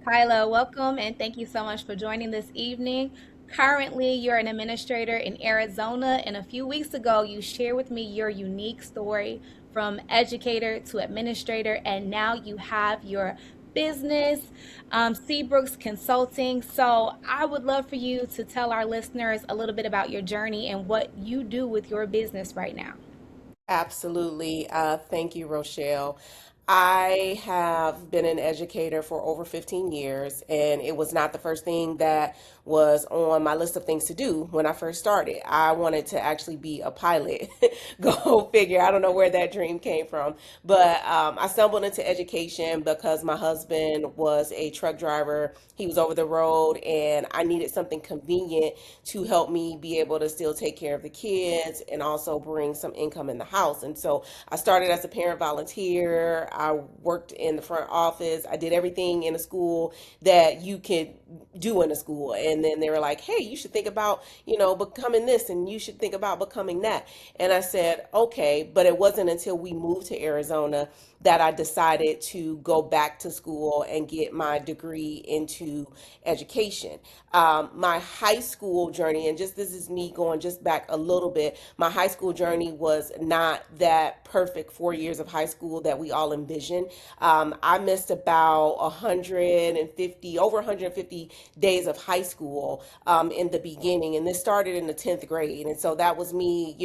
Kylah, welcome and thank you so much for joining this evening. Currently, you're an administrator in Arizona, and a few weeks ago, you shared with me your unique story from educator to administrator, and now you have your business, Seabrooks Consulting. So, I would love for you to tell our listeners a little bit about your journey and what you do with your business right now. Absolutely. Thank you, Rochelle. I have been an educator for over 15 years, and it was not the first thing that was on my list of things to do when I first started. I wanted to actually be a pilot. Go figure. I don't know where that dream came from, but I stumbled into education because my husband was a truck driver. He was over the road, and I needed something convenient to help me be able to still take care of the kids and also bring some income in the house. And so I started as a parent volunteer. I worked in the front office. I did everything in a school that you could do in a school. And then they were like, hey, you should think about, becoming this and you should think about becoming that. And I said, okay. But it wasn't until we moved to Arizona that I decided to go back to school and get my degree into education. My high school journey, and just this is me going just back a little bit, my high school journey was not that perfect 4 years of high school that we all envision. I missed about 150, over 150 days of high school in the beginning, and this started in the 10th grade. And so that was me,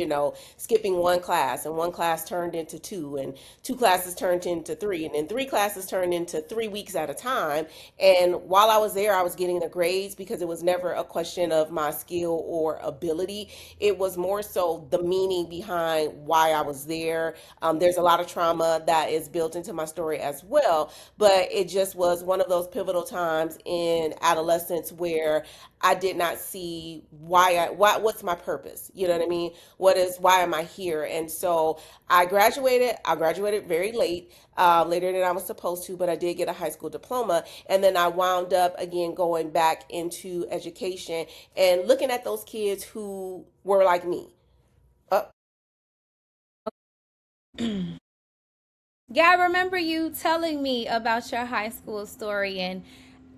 skipping one class, and one class turned into two, and two classes turned into three, and then three classes turned into 3 weeks at a time. And while I was there, I was getting the grades because it was never a question of my skill or ability. It was more so the meaning behind why I was there. There's a lot of trauma that is built into my story as well, but it just was one of those pivotal times in adolescence where I did not see what's my purpose. You know what I mean? Why am I here? And so I graduated very late, later than I was supposed to, but I did get a high school diploma. And then I wound up again going back into education and looking at those kids who were like me. Uh, Yeah, I remember you telling me about your high school story, and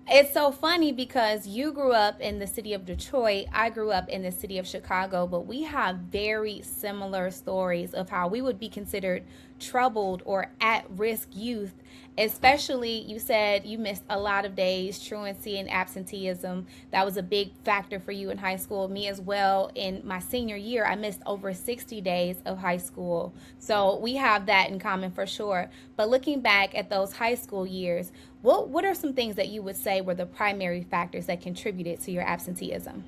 it's so funny because you grew up in the city of Detroit. I grew up in the city of Chicago, but we have very similar stories of how we would be considered troubled or at risk youth. Especially, you said you missed a lot of days, truancy and absenteeism. That was a big factor for you in high school. Me as well. In my senior year, I missed over 60 days of high school. So we have that in common for sure. But looking back at those high school years, what are some things that you would say were the primary factors that contributed to your absenteeism?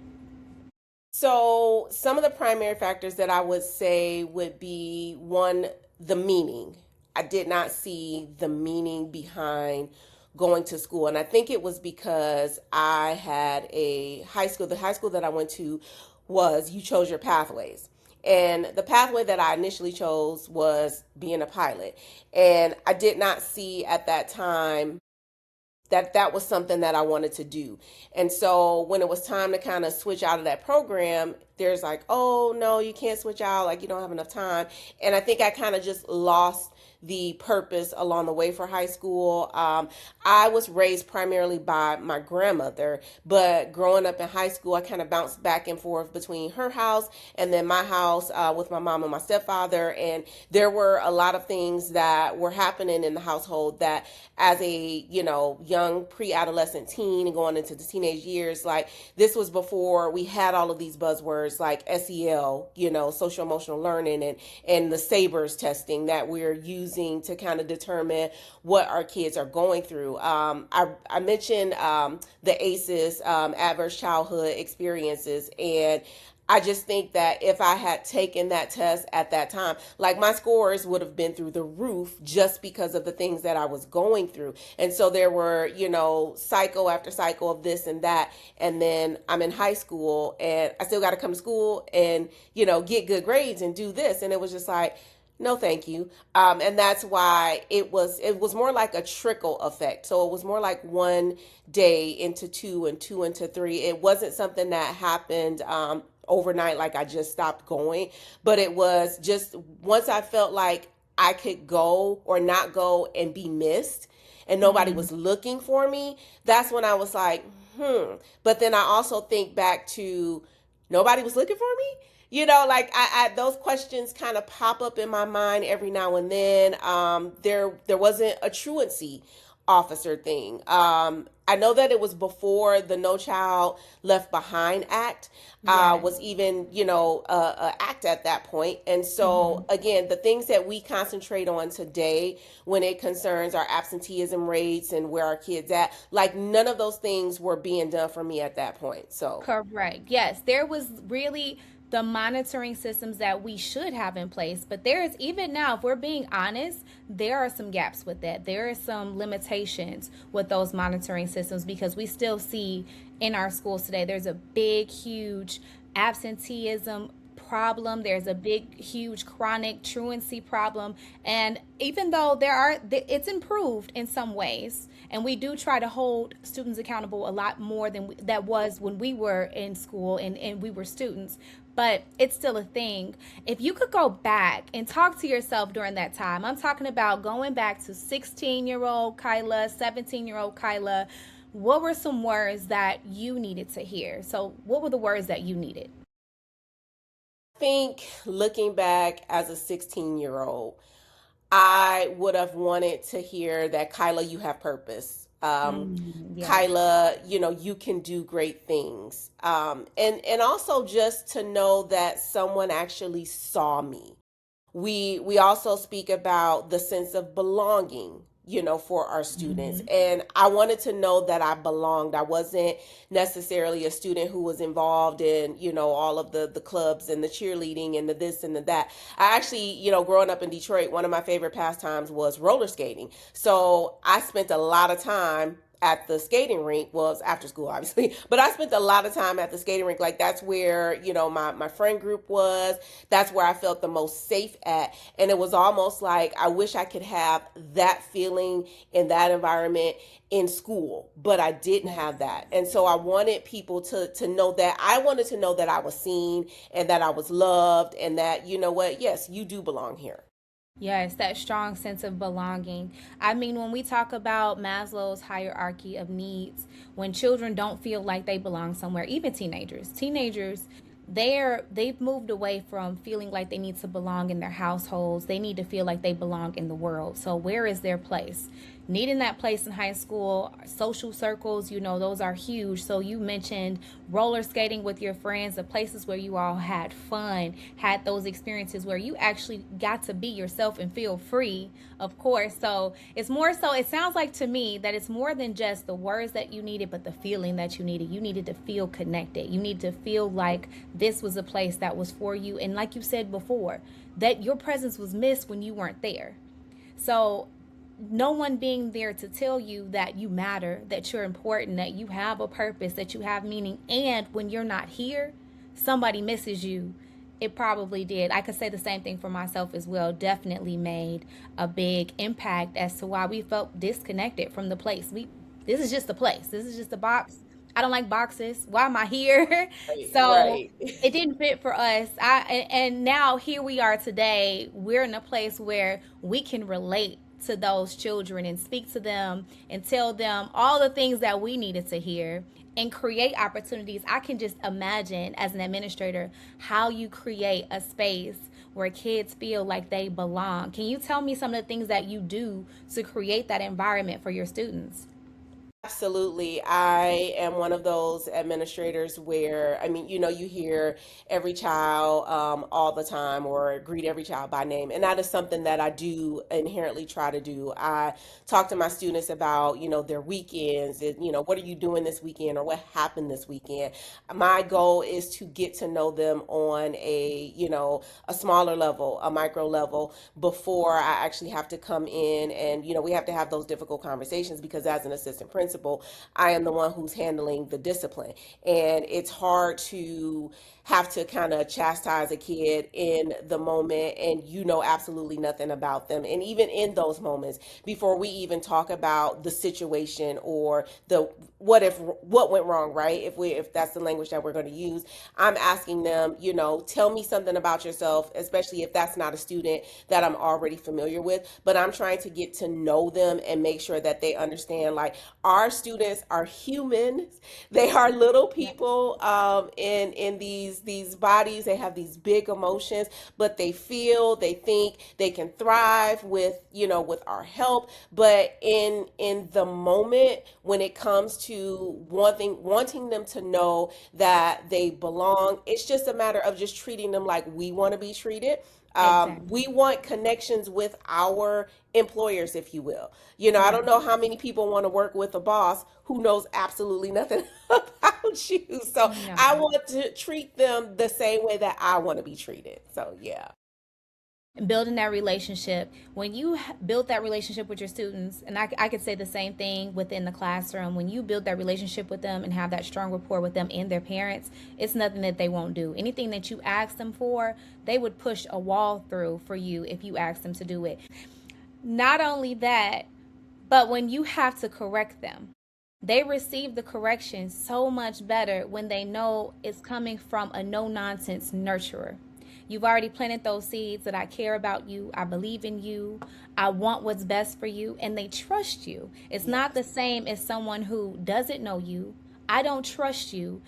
so some of the primary factors that I would say would be one, the meaning. I did not see the meaning behind going to school. And I think it was because I had the high school that I went to was you chose your pathways. And the pathway that I initially chose was being a pilot. And I did not see at that time that was something that I wanted to do. And so when it was time to kind of switch out of that program, there's like, oh no, you can't switch out, like you don't have enough time. And I think I kind of just lost the purpose along the way for high school. I was raised primarily by my grandmother, but growing up in high school, I kind of bounced back and forth between her house and then my house with my mom and my stepfather. And there were a lot of things that were happening in the household that, as a young pre-adolescent teen and going into the teenage years, like this was before we had all of these buzzwords like SEL, social emotional learning, and the SABRS testing that we're using to kind of determine what our kids are going through. I mentioned the ACEs, adverse childhood experiences, and I just think that if I had taken that test at that time, like my scores would have been through the roof just because of the things that I was going through. And so there were, cycle after cycle of this and that. And then I'm in high school and I still got to come to school and, get good grades and do this. And it was just like, no, thank you. And that's why it was more like a trickle effect. So it was more like one day into two and two into three. It wasn't something that happened overnight, like I just stopped going, but it was just once I felt like I could go or not go and be missed. and nobody was looking for me, that's when I was like, But then I also think back to nobody was looking for me. Like those questions kind of pop up in my mind every now and then. There wasn't a truancy officer thing. I know that it was before the No Child Left Behind Act Yes. was even, act at that point. And Hmm. so, again, the things that we concentrate on today when it concerns our absenteeism rates and where our kids at, like none of those things were being done for me at that point. So, Correct. Yes, there was really the monitoring systems that we should have in place, but there is, even now, if we're being honest, there are some gaps with that. There are some limitations with those monitoring systems because we still see in our schools today there's a big, huge absenteeism problem. There's a big, huge chronic truancy problem. And even though it's improved in some ways, and we do try to hold students accountable a lot more than that was when we were in school and we were students. But it's still a thing. If you could go back and talk to yourself during that time, I'm talking about going back to 16-year-old Kylah, 17-year-old Kylah. What were some words that you needed to hear? So, what were the words that you needed? I think looking back as a 16-year-old, I would have wanted to hear that Kylah, you have purpose. Yes. Kylah, you can do great things. And also just to know that someone actually saw me. We also speak about the sense of belonging, for our students. Hmm. And I wanted to know that I belonged. I wasn't necessarily a student who was involved in, all of the clubs and the cheerleading and the this and the that. I actually, growing up in Detroit, one of my favorite pastimes was roller skating. So I spent a lot of time at the skating rink. Well, it's after school, obviously, but I spent a lot of time at the skating rink. Like that's where, my friend group was. That's where I felt the most safe at. And it was almost like I wish I could have that feeling in that environment in school, but I didn't have that. And so I wanted people to know that. I wanted to know that I was seen and that I was loved and that, you know what, yes, you do belong here. Yes, that strong sense of belonging. I mean, when we talk about Maslow's hierarchy of needs, when children don't feel like they belong somewhere, even teenagers, they've moved away from feeling like they need to belong in their households. They need to feel like they belong in the world. So where is their place? Needing that place in high school, social circles, those are huge. So you mentioned roller skating with your friends, the places where you all had fun, had those experiences where you actually got to be yourself and feel free, of course. So it's more so, it sounds like to me that it's more than just the words that you needed, but the feeling that you needed. You needed to feel connected. You need to feel like this was a place that was for you. And like you said before, that your presence was missed when you weren't there. So no one being there to tell you that you matter, that you're important, that you have a purpose, that you have meaning, and when you're not here, somebody misses you. It probably did. I could say the same thing for myself as well. Definitely made a big impact as to why we felt disconnected from the place. This is just a place. This is just a box. I don't like boxes. Why am I here? Right, So right. it didn't fit for us. And now here we are today. We're in a place where we can relate to those children and speak to them and tell them all the things that we needed to hear and create opportunities. I can just imagine as an administrator how you create a space where kids feel like they belong. Can you tell me some of the things that you do to create that environment for your students? Absolutely. I am one of those administrators where, I mean, you hear every child all the time or greet every child by name. And that is something that I do inherently try to do. I talk to my students about, their weekends and, what are you doing this weekend or what happened this weekend. My goal is to get to know them on a smaller level, a micro level before I actually have to come in and, we have to have those difficult conversations because as an assistant principal, principal, I am the one who's handling the discipline. And it's hard to have to kind of chastise a kid in the moment and you know absolutely nothing about them. And even in those moments, before we even talk about the situation or the what went wrong, right? If that's the language that we're going to use, I'm asking them, you know, tell me something about yourself, especially if that's not a student that I'm already familiar with. But I'm trying to get to know them and make sure that they understand like our students are humans. They are little Yeah, people in these bodies. They have these big emotions, but they feel, they think, they can thrive with, you know, with our help. But in the moment when it comes to wanting them to know that they belong, it's just a matter of just treating them like we want to be treated. exactly. We want connections with our employers, if you will. You know, I don't Right. know how many people want to work with a boss who knows absolutely nothing about you. So I No. want to treat them the same way that I want to be treated. So yeah. Building that relationship, when you build that relationship with your students, and I could say the same thing within the classroom, when you build that relationship with them and have that strong rapport with them and their parents, it's nothing that they won't do. Anything that you ask them for, they would push a wall through for you if you ask them to do it. Not only that, but when you have to correct them, they receive the correction so much better when they know it's coming from a no nonsense nurturer. You've already planted those seeds that I care about you, I believe in you, I want what's best for you, and they trust you. It's not the Yes. same as someone who doesn't know you. I don't trust you.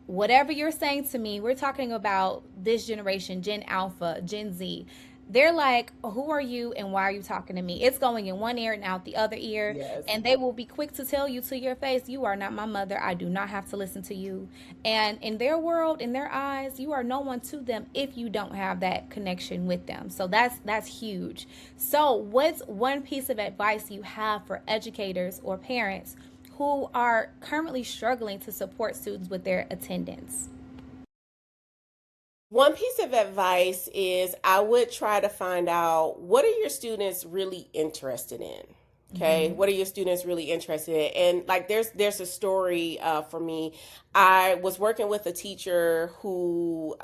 Whatever you're saying to me, we're talking about this generation, Gen Alpha, Gen Z. They're like, who are you and why are you talking to me? It's going in one ear and out the other ear. Yes. And they will be quick to tell you to your face, you are not my mother. I do not have to listen to you. And in their world, in their eyes, you are no one to them if you don't have that connection with them. So that's huge. So what's one piece of advice you have for educators or parents who are currently struggling to support students with their attendance? One piece of advice is I would try to find out what are your students really interested in. Okay, Mm-hmm. what are your students really interested in? And like, there's a story for me. I was working with a teacher who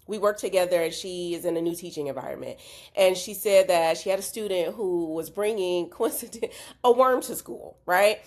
we worked together, and she is in a new teaching environment. And she said that she had a student who was bringing coincident a worm to school, right?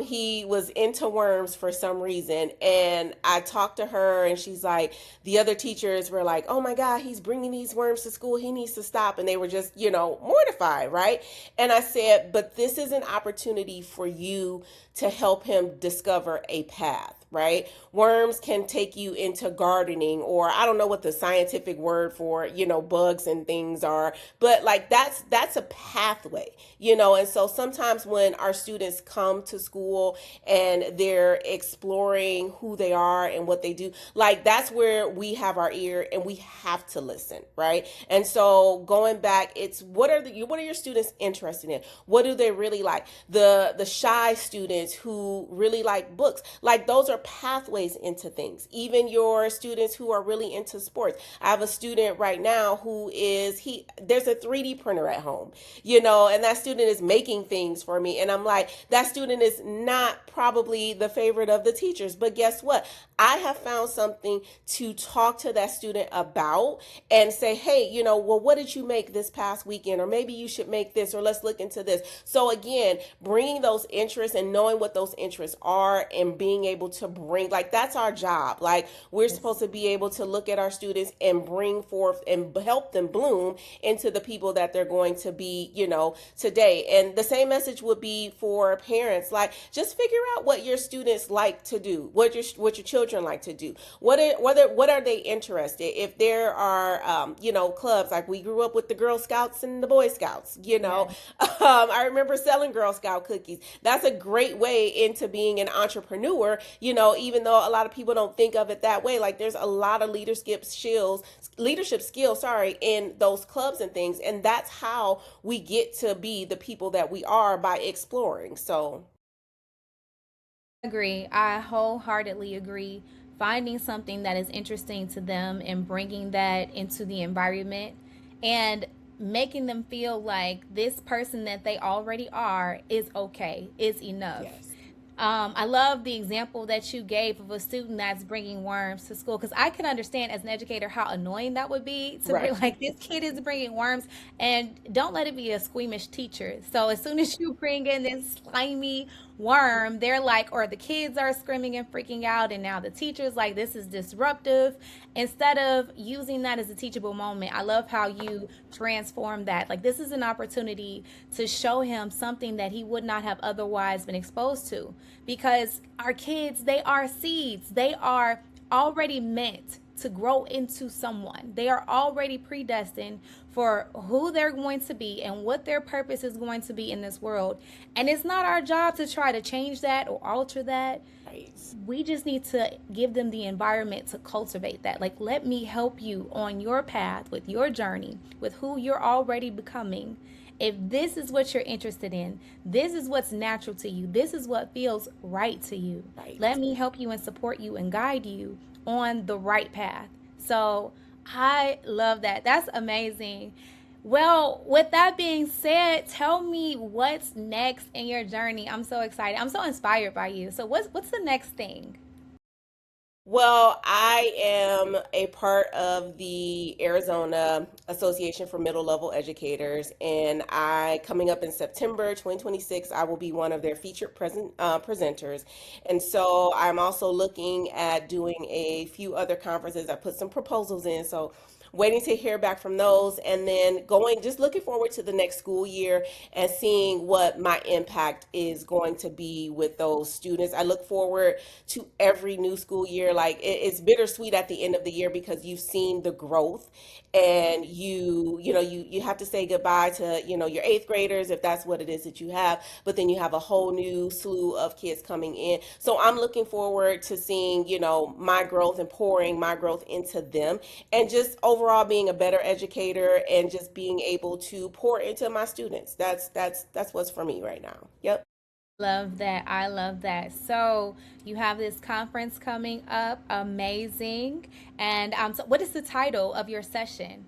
He was into worms for some reason, and I talked to her, and she's like, the other teachers were like, oh my god, he's bringing these worms to school, he needs to stop. And they were just, you know, mortified, right? And I said, but this is an opportunity for you to help him discover a path, right? Worms can take you into gardening, or I don't know what the scientific word for, you know, bugs and things are, but like that's a pathway, you know. And so sometimes when our students come to school and they're exploring who they are and what they do, like that's where we have our ear and we have to listen, right? And so going back, it's what are your students interested in? What do they really like? The shy students who really like books, like those are pathways into things. Even your students who are really into sports. I have a student right now who is he there's a 3D printer at home, you know, and that student is making things for me, and I'm like, that student is not probably the favorite of the teachers, but guess what? I have found something to talk to that student about and say, hey, you know, well, what did you make this past weekend? Or maybe you should make this, or let's look into this. So again, bringing those interests and knowing what those interests are and being able to bring, like, that's our job. Like, we're supposed to be able to look at our students and bring forth and help them bloom into the people that they're going to be, you know, today. And the same message would be for parents. Like, just figure out what your students like to do, what your children like to do. What are they interested? If there are, you know, clubs, like we grew up with the Girl Scouts and the Boy Scouts, you know, Yes. I remember selling Girl Scout cookies. That's a great way into being an entrepreneur, you know, even though a lot of people don't think of it that way. Like, there's a lot of leadership skills, sorry, in those clubs and things. And that's how we get to be the people that we are, by exploring. So Agree. I wholeheartedly agree. Finding something that is interesting to them and bringing that into the environment and making them feel like this person that they already are is okay, is enough. yes. I love the example that you gave of a student that's bringing worms to school, because I can understand as an educator how annoying that would be to be Right. like, this kid is bringing worms, and don't let it be a squeamish teacher. So as soon as you bring in this slimy worm, they're like, or the kids are screaming and freaking out, and now the teacher's like, this is disruptive. Instead of using that as a teachable moment, I love how you transform that. Like, this is an opportunity to show him something that he would not have otherwise been exposed to, because our kids, they are seeds. They are already meant to grow into someone. They are already predestined for who they're going to be and what their purpose is going to be in this world. And it's not our job to try to change that or alter that. Right. We just need to give them the environment to cultivate that. Like, let me help you on your path with your journey, with who you're already becoming. If this is what you're interested in, this is what's natural to you, this is what feels right to you, Right. let me help you and support you and guide you on the right path. So I love that. That's amazing. Well, with that being said, tell me what's next in your journey. I'm so excited. I'm so inspired by you. So what's the next thing? Well, I am a part of the Arizona Association for Middle Level Educators, and I coming up in September 2026, I will be one of their featured presenters. And so I'm also looking at doing a few other conferences. I put some proposals in, so waiting to hear back from those, and then going just looking forward to the next school year and seeing what my impact is going to be with those students. I look forward to every new school year. Like it's bittersweet at the end of the year because you've seen the growth, and you have to say goodbye to your eighth graders if that's what it is that you have, but then you have a whole new slew of kids coming in. So I'm looking forward to seeing my growth and pouring my growth into them, and just overall being a better educator and just being able to pour into my students. That's what's for me right now. Yep. Love that. I love that. So you have this conference coming up. Amazing. And so what is the title of your session?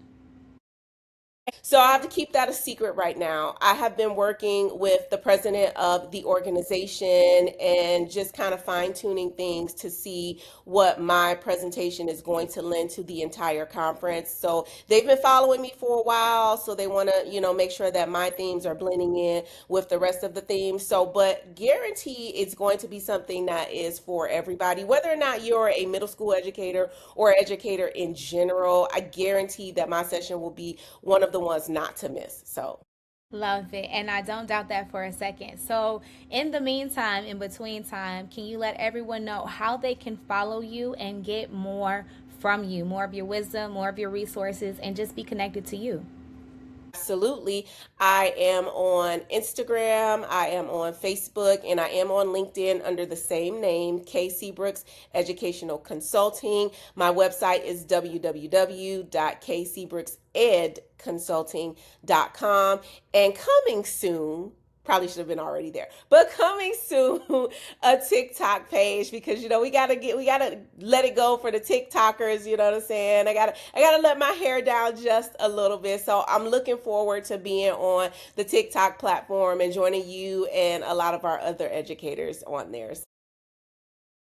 So I have to keep that a secret right now. I have been working with the president of the organization and just kind of fine tuning things to see what my presentation is going to lend to the entire conference. So they've been following me for a while, so they want to, make sure that my themes are blending in with the rest of the themes. So, but guarantee it's going to be something that is for everybody, whether or not you're a middle school educator or educator in general. I guarantee that my session will be one of the ones not to miss. So, Love it. And I don't doubt that for a second. So, in the meantime, in between time, can you let everyone know how they can follow you and get more from you, more of your wisdom, more of your resources, and just be connected to you? absolutely. I am on Instagram, I am on Facebook, and I am on LinkedIn under the same name, K Seabrooks Educational Consulting. My website is www.kseabrooksed.consulting.com. And coming soon, probably should have been already there, but coming soon, a TikTok page, because we gotta let it go for the TikTokers. You know what I'm saying? I gotta let my hair down just a little bit. So I'm looking forward to being on the TikTok platform and joining you and a lot of our other educators on there.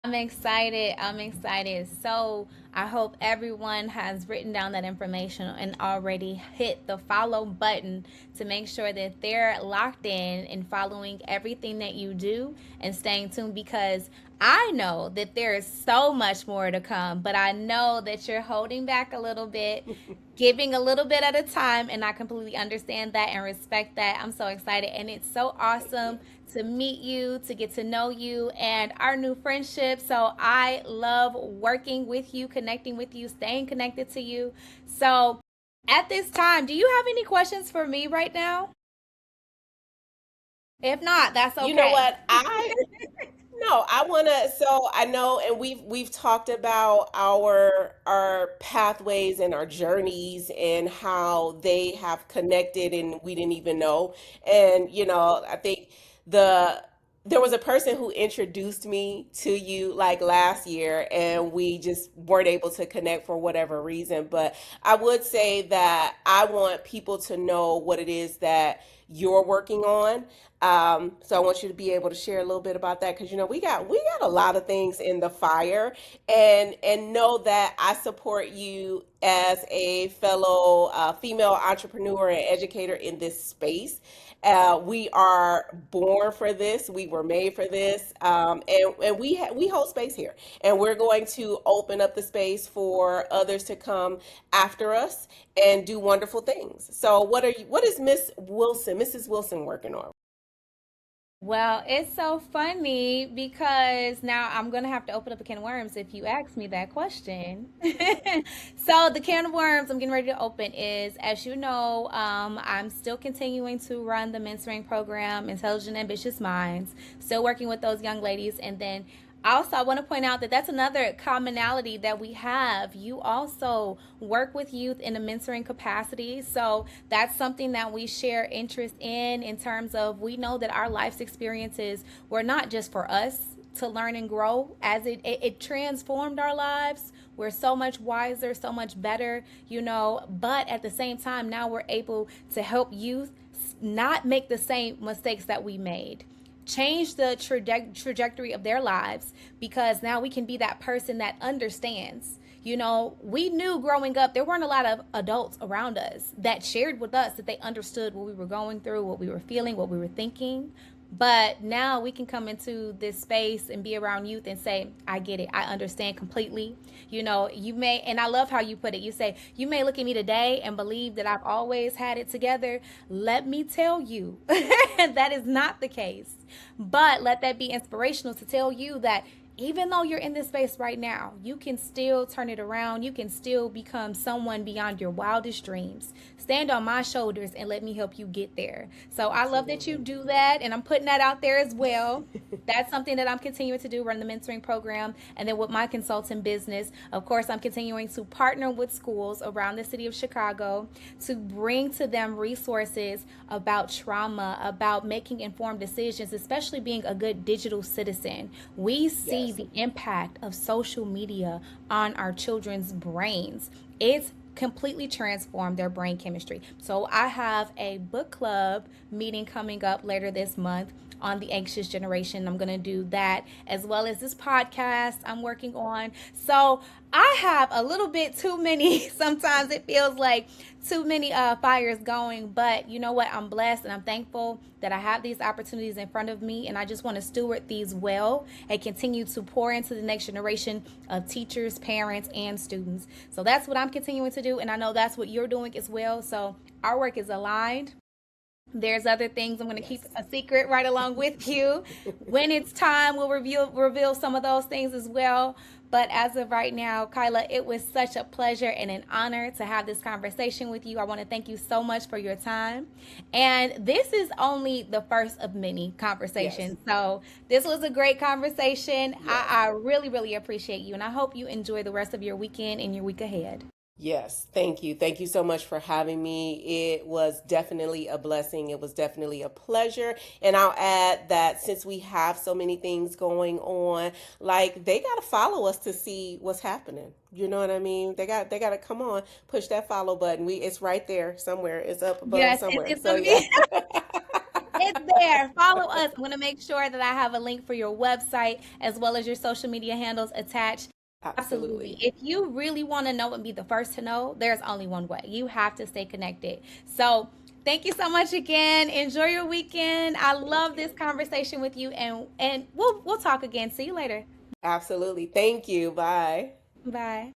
I'm excited. I'm excited. So I hope everyone has written down that information and already hit the follow button to make sure that they're locked in and following everything that you do and staying tuned, because I know that there is so much more to come, but I know that you're holding back a little bit, giving a little bit at a time, and I completely understand that and respect that. I'm so excited, and it's so Thank you. awesome to meet you, to get to know you, and our new friendship. So I love working with you, connecting with you, staying connected to you. So at this time, do you have any questions for me right now? If not, that's You know okay. what? No, I want to. So I know, and we've talked about our pathways and our journeys and how they have connected, and we didn't even know. And I think the there was a person who introduced me to you like last year, and we just weren't able to connect for whatever reason. But I would say that I want people to know what it is that you're working on. So I want you to be able to share a little bit about that because we got a lot of things in the fire, and know that I support you as a fellow female entrepreneur and educator in this space. We are born for this. We were made for this, and we hold space here, and we're going to open up the space for others to come after us and do wonderful things. So, what is Mrs. Wilson, working on? Well, it's so funny because now I'm going to have to open up a can of worms if you ask me that question. So, the can of worms I'm getting ready to open is, as you know, I'm still continuing to run the mentoring program, Intelligent Ambitious Minds, still working with those young ladies. And then also, I want to point out that that's another commonality that we have. You also work with youth in a mentoring capacity. So that's something that we share interest in terms of we know that our life's experiences were not just for us to learn and grow, as it transformed our lives. We're so much wiser, so much better, but at the same time, now we're able to help youth not make the same mistakes that we made, change the trajectory of their lives, because now we can be that person that understands. We knew growing up there weren't a lot of adults around us that shared with us that they understood what we were going through, what we were feeling, what we were thinking. But now we can come into this space and be around youth and say, I get it. I understand completely. You may, and I love how you put it. You say, you may look at me today and believe that I've always had it together. Let me tell you, that is not the case. But let that be inspirational to tell you that even though you're in this space right now, you can still turn it around. You can still become someone beyond your wildest dreams. Stand on my shoulders and let me help you get there. So I love that you Absolutely. do that, and I'm putting that out there as well. That's something that I'm continuing to do, run the mentoring program. And then with my consulting business, of course, I'm continuing to partner with schools around the city of Chicago to bring to them resources about trauma, about making informed decisions, especially being a good digital citizen. We see Yes. the impact of social media on our children's brains. It's completely transformed their brain chemistry. So I have a book club meeting coming up later this month on the anxious generation. I'm going to do that as well as this podcast I'm working on. So I have a little bit too many, sometimes it feels like too many fires going, but you know what? I'm blessed and I'm thankful that I have these opportunities in front of me, and I just want to steward these well and continue to pour into the next generation of teachers, parents, and students. So that's what I'm continuing to do, and I know that's what you're doing as well. So our work is aligned. There's other things I'm going to keep Yes. a secret right along with you. When it's time, we'll reveal some of those things as well. But as of right now, Kyla, it was such a pleasure and an honor to have this conversation with you. I want to thank you so much for your time. And this is only the first of many Yes. conversations. So this was a great conversation. Yes. I really, really appreciate you. And I hope you enjoy the rest of your weekend and your week ahead. Yes, thank you. Thank you so much for having me. It was definitely a blessing. It was definitely a pleasure. And I'll add that since we have so many things going on, like they got to follow us to see what's happening. You know what I mean? They got to come on, push that follow button. It's right there somewhere. It's up above Yes, somewhere. it's So going to yeah. be. It's there. Follow us. I'm going to make sure that I have a link for your website as well as your social media handles attached. Absolutely. Absolutely. If you really want to know and be the first to know, there's only one way. You have to stay connected. So, thank you so much again. Enjoy your weekend. I Thank love this you. conversation with you, and we'll talk again. See you later. Absolutely. Thank you. Bye. Bye.